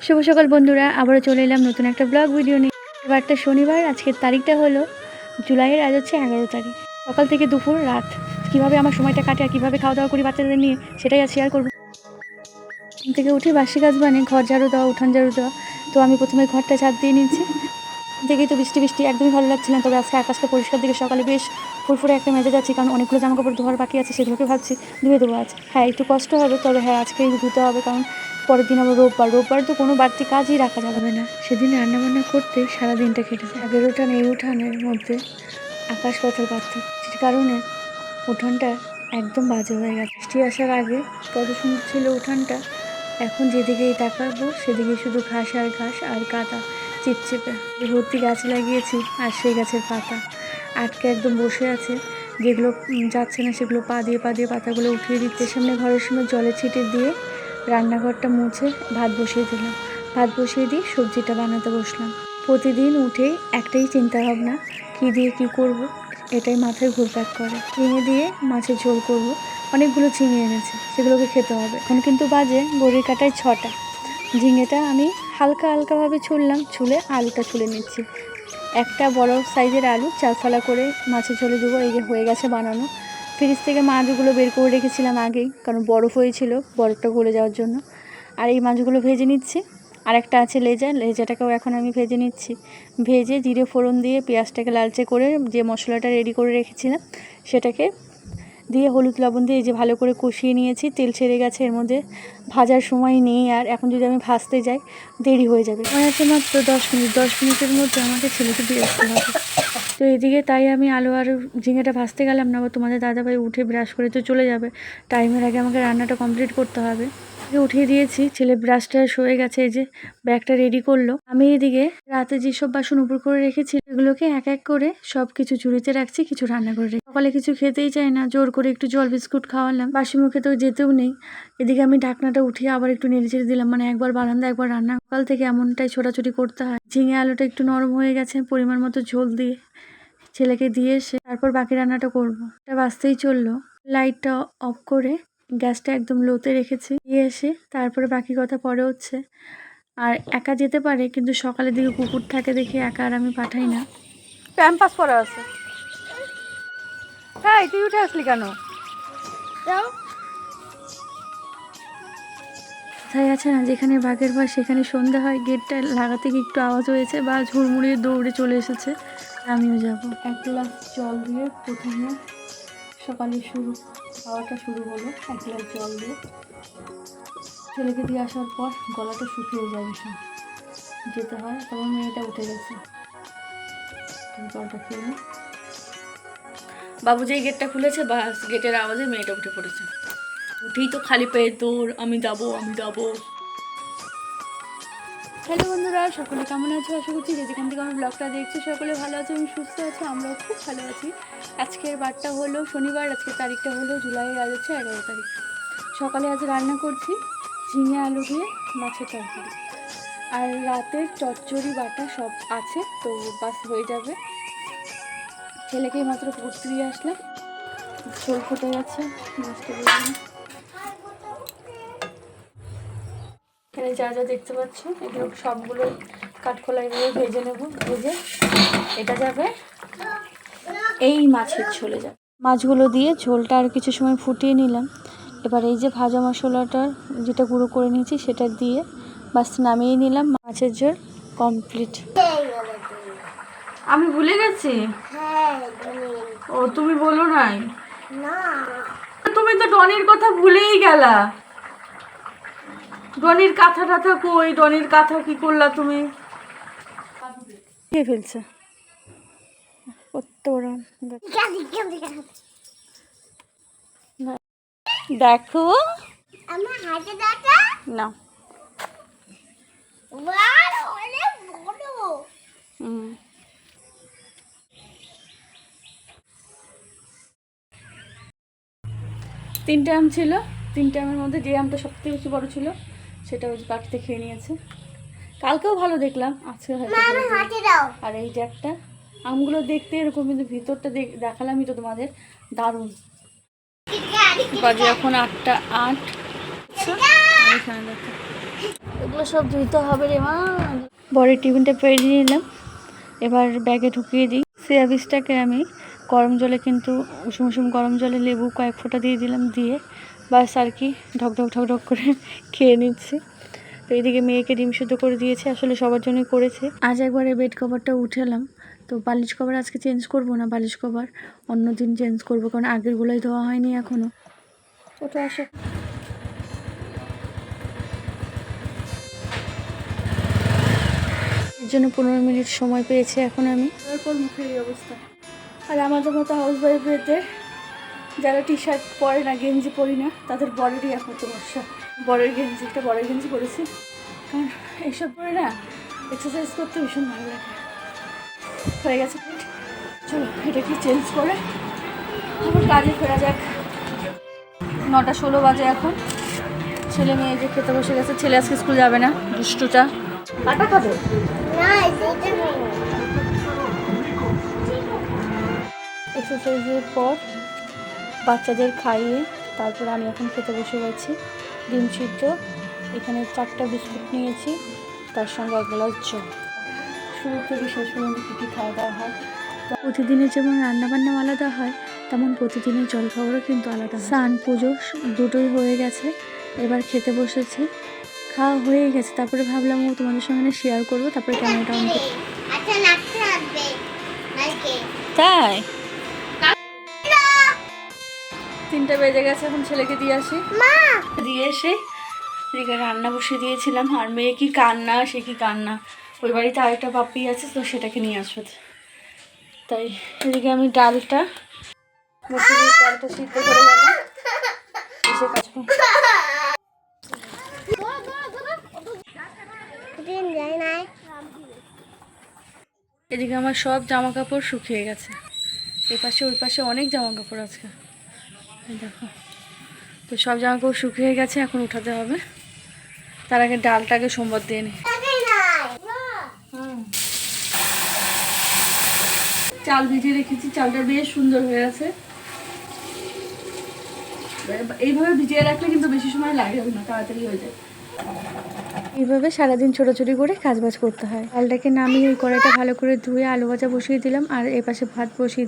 শুভ সকাল বন্ধুরা, আবারও চলে এলাম নতুন একটা ব্লগ ভিডিও নিয়ে। এবারটা শনিবার, আজকের তারিখটা হলো জুলাইয়ের, আজ হচ্ছে 11 তারিখ। সকাল থেকে দুপুর রাত কীভাবে আমার সময়টা কাটে আর কীভাবে খাওয়া দাওয়া করি বাচ্চাদের নিয়ে, সেটাই আজ শেয়ার করবো। থেকে উঠে বাসি কাজ মানে ঘর ঝাড়ু দেওয়া, উঠান ঝাড়ু দেওয়া। তো আমি প্রথমে ঘরটা ঝাড় দিয়ে নিচ্ছি। থেকেই তো বৃষ্টি বৃষ্টি একদমই ভালো লাগছিল না, তবে আজকে আকাশটা পরিষ্কার দিকে সকালে বেশ ফুরফুরে একটা মেজে যাচ্ছি, কারণ অনেকগুলো জামাকাপড় ধোয়ার বাকি আছে, সেগুলোকে ভাবছি ধুয়ে দেবো আজ। হ্যাঁ, একটু কষ্ট হবে, তবে হ্যাঁ আজকেই ধুতে হবে, কারণ পরের দিন আবার রোববার তো কোনো বাড়তি কাজই রাখা যাবে না। সেদিন রান্নাবান্না করতে সারা দিনটা কেটেছে। আগের উঠান এই উঠানের মধ্যে আকাশ পাতাল পার্থক্য, যে কারণে উঠানটা একদম বাজে হয়ে গেছে। বৃষ্টি আসার আগে কত সুন্দর ছিল উঠানটা, এখন যেদিকেই তাকাবো সেদিকে শুধু ঘাস আর ঘাস আর কাদা চিপচিপে। ভর্তি গাছ লাগিয়েছি আর সেই গাছের পাতা আটকে একদম বসে আছে, যেগুলো যাচ্ছে না সেগুলো পা দিয়ে পাতাগুলো উঠিয়ে দিতে। সামনে ঘরের সামনে জলের ছিটে দিয়ে রান্নাঘরটা মুছে ভাত বসিয়ে দিলাম। ভাত বসিয়ে দিয়ে সবজিটা বানাতে বসলাম। প্রতিদিন উঠেই একটাই চিন্তা ভাবনা, কী দিয়ে কী করব, এটাই মাথায় ঘুরপাক করে। ঝিঙে দিয়ে মাছের ঝোল করব, অনেকগুলো ঝিঙে এনেছে, সেগুলোকে খেতে হবে। এখন কিন্তু বাজে ঘড়ির কাঁটায় 6টা। ঝিঙেটা আমি হালকাভাবে ছুললাম, ছুলে আলুটা ছুলে নিচ্ছি। একটা বড় সাইজের আলু চারফালা করে মাছের ঝোলে দেবো। এই যে হয়ে গেছে বানানো। ফ্রিজ থেকে মাছগুলো বের করে রেখেছিলাম আগেই, কারণ বরফ হয়েছিল, বরফটা গলে যাওয়ার জন্য। আর এই মাছগুলো ভেজে নিচ্ছি। আর একটা আছে লেজাটাকেও এখন আমি ভেজে নিচ্ছি। ভেজে জিরে ফোড়ন দিয়ে পেঁয়াজটাকে লালচে করে যে মশলাটা রেডি করে রেখেছিলাম সেটাকে দিয়ে হলুদ লবণ দিয়ে এই যে ভালো করে কষিয়ে নিয়েছি। তেল ছেড়ে গেছে, এর মধ্যে ভাজার সময় নেই আর। এখন যদি আমি ভাজতে যাই দেরি হয়ে যাবে। আমার আছে মাত্র 10 মিনিট, 10 মিনিটের মধ্যে আমাকে ছেলেকে দিয়ে আসতে হবে। তো এদিকে তাই আমি আলু আর ঝিঙেটা ভাজতে গেলাম না, তোমাদের দাদাভাই উঠে ব্রাশ করে তো চলে যাবে, টাইমের আগে আমাকে রান্নাটা কমপ্লিট করতে হবে। উঠিয়ে দিয়েছি, ছেলে ব্রাশটা হয়ে গেছে, এই যে ব্যাগটা রেডি করলো। আমি এদিকে রাতে যেসব বাসন উপর করে রেখেছি এগুলোকে এক এক করে সব কিছু ঝুড়িতে রাখছি, কিছু রান্না করে রেখে। সকালে কিছু খেতেই চাই না, জোর করে একটু জল বিস্কুট খাওয়ালাম, বাসি মুখে তো যেতেও নেই। এদিকে আমি ঢাকনাটা উঠিয়ে আবার একটু নেড়ে চেড়ে দিলাম, মানে একবার বারান্দা একবার রান্না। সকাল থেকে এমনটাই ছোটাছুটি করতে হয়। ঝিঙে আলুটা একটু নরম হয়ে গেছে, পরিমাণ মতো ঝোল দিয়ে ছেলেকে দিয়ে এসে তারপর বাকি রান্নাটা করবো। এটা বাজতেই চললো। লাইটটা অফ করে গ্যাসটা একদম লোতে রেখেছি। দিয়ে এসে তারপরে বাকি কথা পরে হচ্ছে। আর একা যেতে পারে, কিন্তু সকালের দিকে কুকুর থাকে দেখে একা আর আমি পাঠাই না। প্যাম্পাস পরা আছে। হ্যাঁ, তুই উঠে আসলি কেন? কোথায় আছে না, যেখানে বাঘের ভয় সেখানে সন্ধ্যা হয়। গেটটা লাগাতে গিয়ে একটু আওয়াজ হয়েছে, বা ঝুড়মুড়িয়ে দৌড়ে চলে এসেছে। আমিও যাব। এক গ্লাস জল দিয়ে প্রথমে সকালে খাওয়াটা শুরু হলো। এক গ্লাস জল দিয়ে ছেলেকে দিয়ে আসার পর গলাটা শুকিয়ে যায়, ভীষণ যেতে হয়। তখন মেয়েটা উঠে গেছে, জলটা খেয়ে নিই। বাবু যেই গেটটা খুলেছে, বাস গেটের আওয়াজে মেয়েটা উঠে পড়েছে। উঠেই তো খালি পেয়ে দৌড়, আমি যাবো। হ্যালো বন্ধুরা, সকলে কেমন আছো? আশা করছি যে যেখান থেকে আমার ব্লগটা দেখছি সকলে ভালো আছে এবং সুস্থ আছে। আমরাও খুব ভালো আছি। আজকের বারটা হলো শনিবার, আজকের তারিখটা হলো জুলাইয়ের, আজ হচ্ছে 11 তারিখ। সকালে আজ রান্না করছি ঝিঙে আলু দিয়ে মাছের তরকারি, আর রাতের চচ্চড়ি বাটা সব আছে, তো বাস হয়ে যাবে। ছেলেকে মাত্র পড়তে দিয়ে আসলাম, ঝোল ফুটে গেছে, মাছটা বললাম। এখানে যা যা দেখতে পাচ্ছ এগুলো সবগুলো কাঠখোলা এভাবে ভেজে নেব। ভেজে এটা যাবে এই মাছের ঝোলে যাবে। মাছগুলো দিয়ে ঝোলটা আর কিছু সময় ফুটিয়ে নিলাম। এবার এই যে ভাজা মশলাটা যেটা গুঁড়ো করে নিয়েছি সেটা দিয়ে বাস নামিয়ে নিলাম। মাছের ঝোল কমপ্লিট। আমি ভুলে গেছি। ও, তুমি বলো নাই? তুমি তো ডনির কথা ভুলেই গেলা। ডনির কাঁথা টাথা কই? ডনির কাঁথা কি করলা তুমি? খেয়ে ফেলছে। দেখো না, তিনটে আম ছিল, তিনটে আমের মধ্যে যে আমটা সবথেকে বেশি বড় ছিল সেটা ওই বাটিতে খেয়ে নিয়েছে। কালকেও ভালো দেখলাম, আজকে হয়তো। আর এই যে একটা আমগুলো দেখতে এরকম, কিন্তু ভিতরটা দেখালামই তো তোমাদের, দারুণ। বাজে এখন 8টা 8। এখানে দেখো এগুলো সব ধুইতে হবে রে মা। বরের টিফিনটা পেরিয়ে নিলাম, এবার ব্যাগে ঢুকিয়ে দিই। সোয়া বীজটাকে আমি গরম জলে, কিন্তু উষুম উষুম গরম জলে লেবু কয়েক ফোঁটা দিয়ে দিলাম, দিয়ে বাস আর কি ঢকঢক ঢকঢক করে খেয়ে নিচ্ছি। তো এইদিকে মেয়েকে ডিম সিদ্ধ করে দিয়েছে, আসলে সবার জন্যই করেছে। আজ একবারে বেড কভারটা উঠালাম, তো বালিশ কভার আজকে চেঞ্জ করব না, বালিশ কভার অন্য দিন চেঞ্জ করবো, কারণ আগেরগুলোই ধোয়া হয়নি এখনও। ওটা আসে এর জন্য 15 মিনিট সময় পেয়েছি এখন আমি। তারপর মুখের এই অবস্থা। আর আমাদের মতো হাউস ওয়াইফদের যারা টি শার্ট পরে না, গেঞ্জি পরি না, তাদের বরেরই একমাত্র সমস্যা। বরের গেঞ্জি পরেছি, কারণ এইসব পরে না এক্সারসাইজ করতে ভীষণ ভালো লাগে। হয়ে গেছে, চলো এটাকে চেঞ্জ করে আবার কাজে ফেরা যাক। 9:16 বাজে এখন। ছেলে মেয়েকে খেতে বসে গেছে। ছেলে আজকে স্কুল যাবে না, দুষ্টুটা। আটা খাবে এক্সারসাইজের পর বাচ্চাদের খাইয়ে তারপর আমি এখন খেতে বসে গেছি। ডিম সিদ্ধ, এখানে 4টা বিস্কুট নিয়েছি, তার সঙ্গে 1 গ্লাস জল। শুরু থেকে শেষ পর্যন্ত কী কী খাওয়া দাওয়া হয়। প্রতিদিনের যেমন রান্নাবান্নাও আলাদা হয়, তেমন প্রতিদিনের জল খাবারও কিন্তু আলাদা। স্নান পুজো দুটোই হয়ে গেছে, এবার খেতে বসেছি। খাওয়া হয়ে গেছে, তারপরে ভাবলাম তোমাদের সঙ্গে শেয়ার করবো, তারপরে ক্যামেরাটা অন করবো। তাই 3টা বেজে গেছে, এখন ছেলেকে দিয়ে আসি। দিয়ে এসে এদিকে রান্না বসিয়ে দিয়েছিলাম, আর মেয়ে কি কান্না, সে কি কান্না। ওই বাড়িতে আরেকটা পাপ্পি আছে, তো সেটাকে নিয়ে আসবে, তাই এদিকে আমি ডালটা বসিয়ে দিয়ে ডালটা সিদ্ধ করে গেলাম, এসে কাজ করব। এদিকে আমার সব জামা কাপড় শুকিয়ে গেছে, এই পাশে ওই পাশে অনেক জামা কাপড় আছে, দেখো। তো সব জামা কাপড় শুকিয়ে গেছে, এখন উঠাতে হবে। তার আগে ডালটাকে সোমবার দিয়ে নিই। চাল ভিজিয়ে রেখেছি, চালটা বেশ সুন্দর হয়ে আছে। এইভাবে ভিজিয়ে রাখলে কিন্তু বেশি সময় লাগে না, তাড়াতাড়ি হয়ে যায়। এইভাবে সারাদিন ছোটাছুটি করে কাজবাজ করতে হয়। ডালটাকে নামিয়ে ওই কড়াইটা ভালো করে ধুয়ে আলু ভাজা বসিয়ে দিলাম, আর এপাশে ভাত বসিয়ে